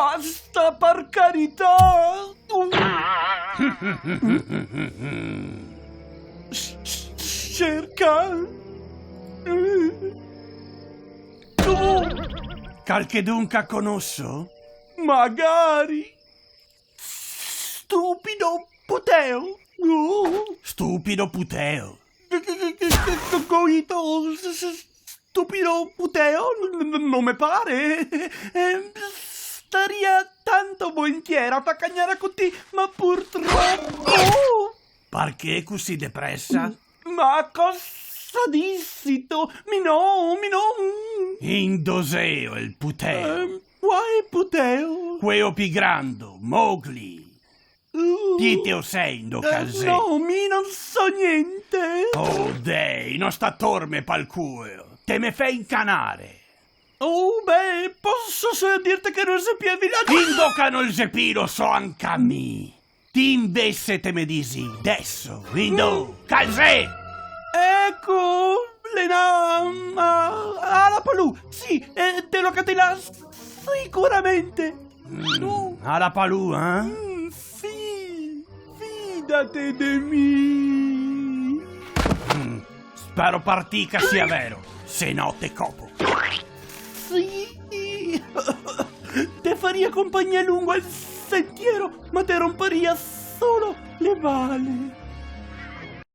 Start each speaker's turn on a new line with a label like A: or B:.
A: Basta, per carità! Cerca...
B: Qualche dunque conosco?
A: Magari... Stupido puteo!
B: Stupido puteo.
A: Coito... Stupido puteo? Non mi pare. Staria tanto volentieri a cagnare con te, ma purtroppo...
B: Perché così depressa?
A: Ma cosa dissito? Mi no.
B: Indoseo il puteo.
A: Quale puteo?
B: Queo pigrando, Mowgli. Chi te o sei, indo casè?
A: No, mi non so niente.
B: Oh, dei, non sta torme pal culo. Te me fai incanare.
A: Oh, beh, posso solo dirti che non sapevi la...
B: Indocano il zepiro so anche a me. Ti invesse te me disi, adesso, indo, casè.
A: Ecco, alla Palù, sì, te lo catela sicuramente.
B: Alla palù, eh?
A: Sì, fidate di me.
B: Spero partica sia vero, se no te copo.
A: Sì, te faria compagnia lungo il sentiero, ma te romperia solo le balle.